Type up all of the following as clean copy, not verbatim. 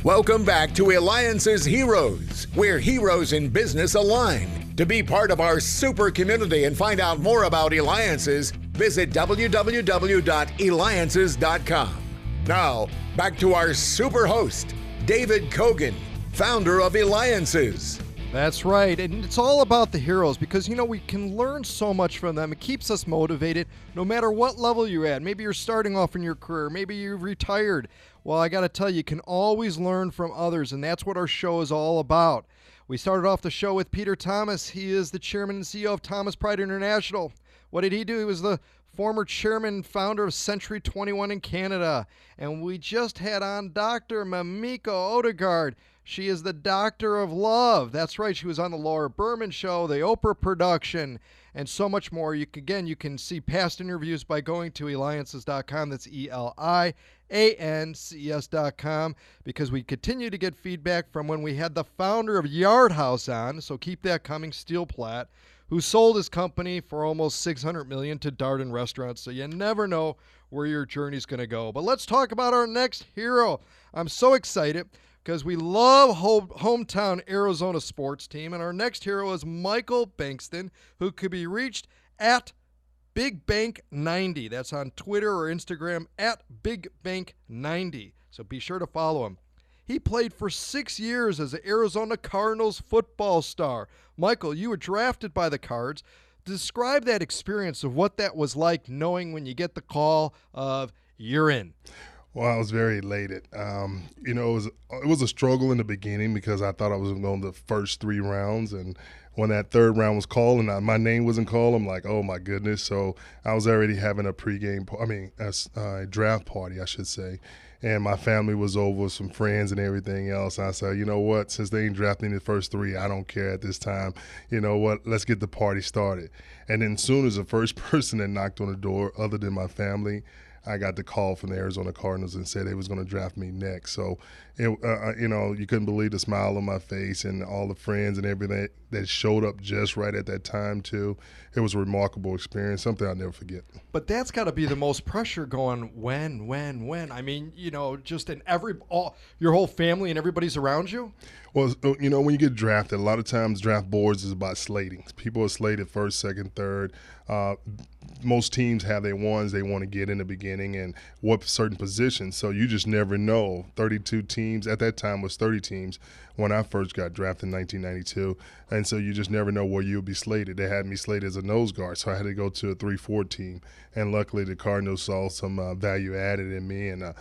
Welcome back to Eliances Heroes, where heroes in business align. To be part of our super community and find out more about Eliances, visit www.Eliances.com. Now, back to our super host, David Kogan, founder of Eliances. That's right, and it's all about the heroes because, we can learn so much from them. It keeps us motivated no matter what level you're at. Maybe you're starting off in your career. Maybe you've retired. Well, I got to tell you, you can always learn from others, and that's what our show is all about. We started off the show with Peter Thomas. He is the chairman and CEO of Thomas Pride International. What did he do? He was the former chairman and founder of Century 21 in Canada. And we just had on Dr. Mamiko Odegaard. She is the doctor of love. That's right. She was on the Laura Berman Show, the Oprah production, and so much more. You can see past interviews by going to Eliances.com. That's Eliances.com, because we continue to get feedback from when we had the founder of Yard House on, so keep that coming, Steel Platt, who sold his company for almost $600 million to Darden Restaurants. So you never know where your journey's going to go. But let's talk about our next hero. I'm so excited because we love hometown Arizona sports team. And our next hero is Michael Bankston, who could be reached at BigBank90. That's on Twitter or Instagram at BigBank90. So be sure to follow him. He played for 6 years as an Arizona Cardinals football star. Michael, you were drafted by the Cards. Describe that experience of what that was like, knowing when you get the call of you're in. Well, I was very elated. It was a struggle in the beginning because I thought I was going to the first 3 rounds, and when that third round was called and my name wasn't called, I'm like, oh my goodness. So I was already having a draft party, I should say. And my family was over, some friends and everything else. I said, you know what, since they ain't drafting the first 3, I don't care at this time. You know what, let's get the party started. And then as soon as the first person that knocked on the door, other than my family, I got the call from the Arizona Cardinals and said they was going to draft me next. So, you couldn't believe the smile on my face and all the friends and everything that showed up just right at that time too. It was a remarkable experience, something I'll never forget. But that's got to be the most pressure going, when? I mean, just in your whole family and everybody's around you? Well, when you get drafted, a lot of times draft boards is about slating. People are slated first, second, third. Most teams have their ones they want to get in the beginning and what certain positions. So you just never know. 32 teams, at that time was 30 teams when I first got drafted in 1992. And so you just never know where you'll be slated. They had me slated as a nose guard, so I had to go to a 3-4 team. And luckily the Cardinals saw some value added in me and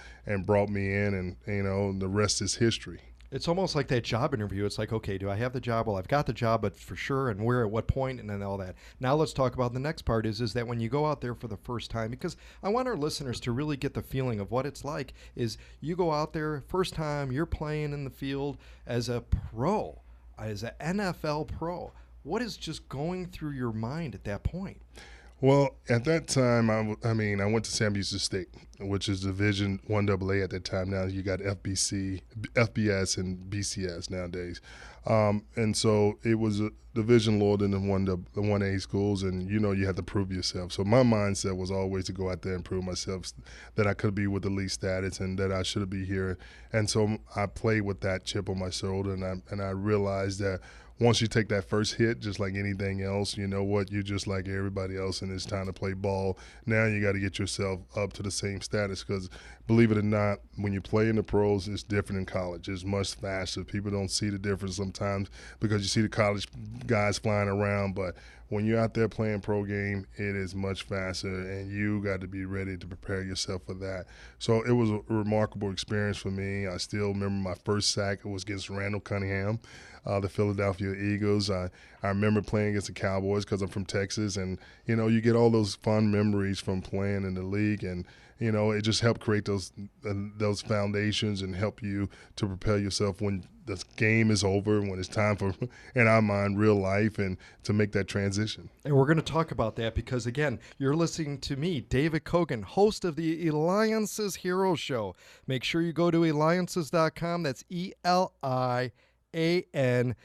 brought me in, and, the rest is history. It's almost like that job interview. It's like, okay, do I have the job? Well, I've got the job, but for sure, and where, at what point, and then all that. Now let's talk about the next part is that when you go out there for the first time, because I want our listeners to really get the feeling of what it's like, is you go out there, first time, you're playing in the field as a pro, as an NFL pro. What is just going through your mind at that point? Well, at that time, I went to Sam Houston State, which is Division 1AA at that time. Now you got FBS, and BCS nowadays. And so it was a division lower than the 1A schools, and you had to prove yourself. So my mindset was always to go out there and prove myself that I could be with elite status and that I should be here. And so I played with that chip on my shoulder, and I realized that once you take that first hit, just like anything else, you know what, you're just like everybody else, and it's time to play ball. Now you got to get yourself up to the same status, because believe it or not, when you play in the pros, it's different in college. It's much faster. People don't see the difference sometimes because you see the college guys flying around, but when you're out there playing pro game, it is much faster, and you got to be ready to prepare yourself for that. So it was a remarkable experience for me. I still remember my first sack. It was against Randall Cunningham, the Philadelphia Eagles. I remember playing against the Cowboys because I'm from Texas, and, you get all those fun memories from playing in the league, and, it just helped create those foundations and help you to prepare yourself when the game is over and when it's time for, in our mind, real life, and to make that transition. And we're going to talk about that because, again, you're listening to me, David Kogan, host of the Eliances Hero Show. Make sure you go to Eliances.com. That's Eliances.com. Eliances.com,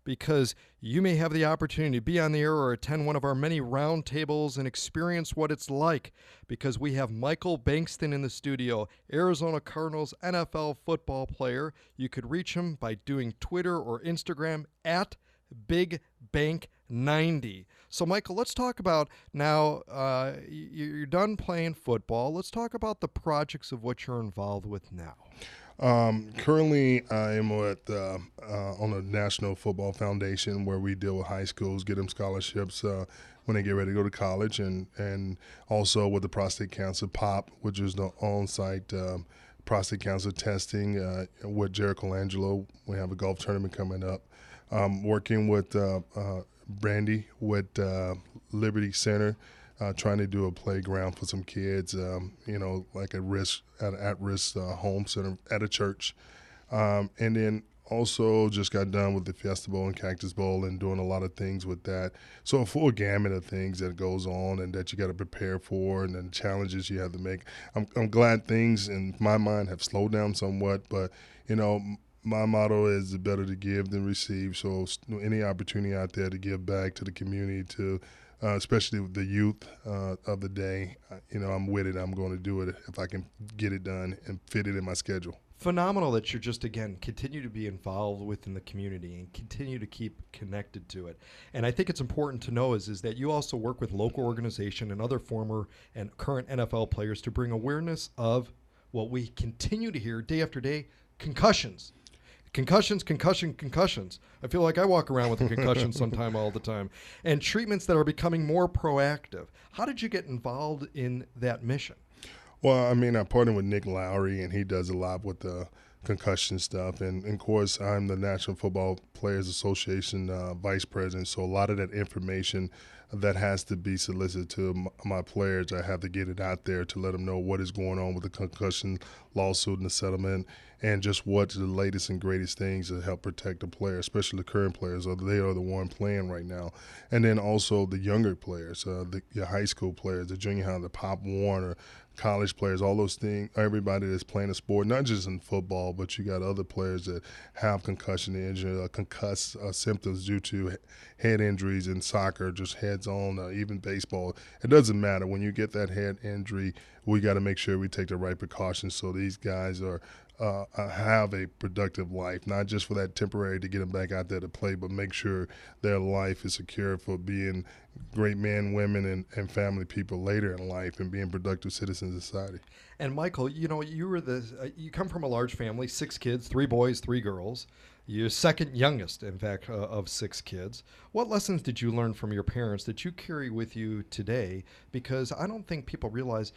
because you may have the opportunity to be on the air or attend one of our many roundtables and experience what it's like, because we have Michael Bankston in the studio, Arizona Cardinals NFL football player. You could reach him by doing Twitter or Instagram at BigBank90. So, Michael, let's talk about now, you're done playing football. Let's talk about the projects of what you're involved with now. Currently, I am on a National Football Foundation where we deal with high schools, get them scholarships when they get ready to go to college, and also with the prostate cancer POP, which is the on-site prostate cancer testing with Jericho Angelo. We have a golf tournament coming up. Working with Brandy with Liberty Center, trying to do a playground for some kids, like at-risk home center at a church. And then also just got done with the Fiesta Bowl and Cactus Bowl and doing a lot of things with that. So a full gamut of things that goes on and that you got to prepare for, and then challenges you have to make. I'm glad things in my mind have slowed down somewhat, but, my motto is better to give than receive. So any opportunity out there to give back to the community, to especially the youth of the day, I'm with it. I'm going to do it if I can get it done and fit it in my schedule. Phenomenal that you're just, again, continue to be involved within the community and continue to keep connected to it. And I think it's important to know is that you also work with local organization and other former and current NFL players to bring awareness of what we continue to hear day after day, concussions. Concussions. I feel like I walk around with a concussion sometime all the time. And treatments that are becoming more proactive. How did you get involved in that mission? Well, I partnered with Nick Lowry, and he does a lot with the concussion stuff. And of course, I'm the National Football Players Association vice president. So a lot of that information that has to be solicited to my players, I have to get it out there to let them know what is going on with the concussion lawsuit and the settlement, and just what's the latest and greatest things to help protect the player, especially the current players, or they are the one playing right now. And then also the younger players, your high school players, the junior high, the Pop Warner, college players, all those things, everybody that's playing a sport, not just in football, but you got other players that have concussion injury, symptoms due to head injuries in soccer, just heads on, even baseball. It doesn't matter. When you get that head injury, we got to make sure we take the right precautions so these guys have a productive life, not just for that temporary to get them back out there to play, but make sure their life is secure for being great men, women, and family people later in life and being productive citizens of society. And Michael, you come from a large family, 6 kids, 3 boys, 3 girls. You're second youngest, in fact, of 6 kids. What lessons did you learn from your parents that you carry with you today? Because I don't think people realize,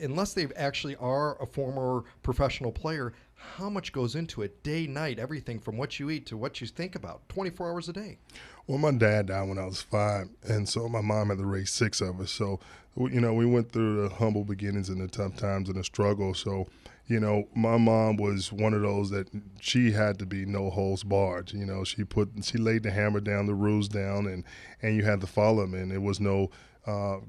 unless they actually are a former professional player, how much goes into it, day, night, everything from what you eat to what you think about, 24 hours a day. Well, my dad died when I was 5, and so my mom had to raise 6 of us. So, we went through the humble beginnings and the tough times and the struggle. So, my mom was one of those that she had to be no holds barred. She laid the hammer down, the rules down, and you had to follow them. And it was no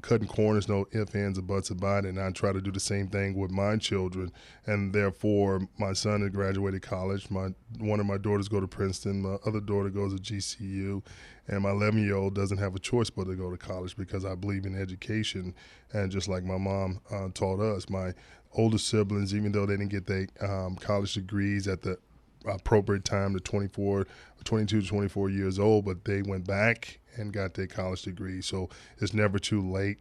cutting corners, no ifs, ands, or buts about it. And I try to do the same thing with my children. And therefore, my son has graduated college. One of my daughters go to Princeton. My other daughter goes to GCU. And my 11-year-old doesn't have a choice but to go to college because I believe in education. And just like my mom taught us, my older siblings, even though they didn't get their college degrees at the appropriate time, to 22 to 24 years old, but they went back and got their college degree. So it's never too late.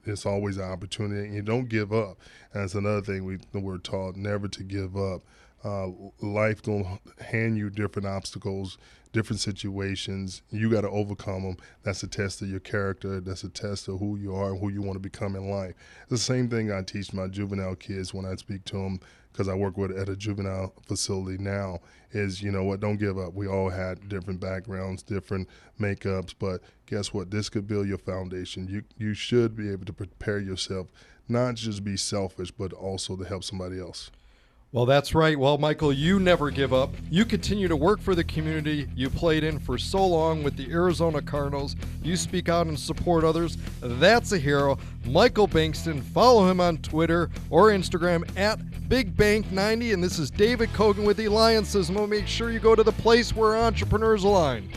It's always an opportunity, and you don't give up. And that's another thing we're taught, never to give up. Life gonna hand you different obstacles, different situations. You got to overcome them. That's a test of your character. That's a test of who you are and who you want to become in life. The same thing I teach my juvenile kids when I speak to them, because I work at a juvenile facility now, is, don't give up. We all had different backgrounds, different makeups, but guess what? This could build your foundation. You should be able to prepare yourself, not just be selfish, but also to help somebody else. Well, that's right. Well, Michael, you never give up. You continue to work for the community you played in for so long with the Arizona Cardinals. You speak out and support others. That's a hero. Michael Bankston. Follow him on Twitter or Instagram at BigBank90. And this is David Kogan with Eliances. And we'll make sure you go to the place where entrepreneurs align.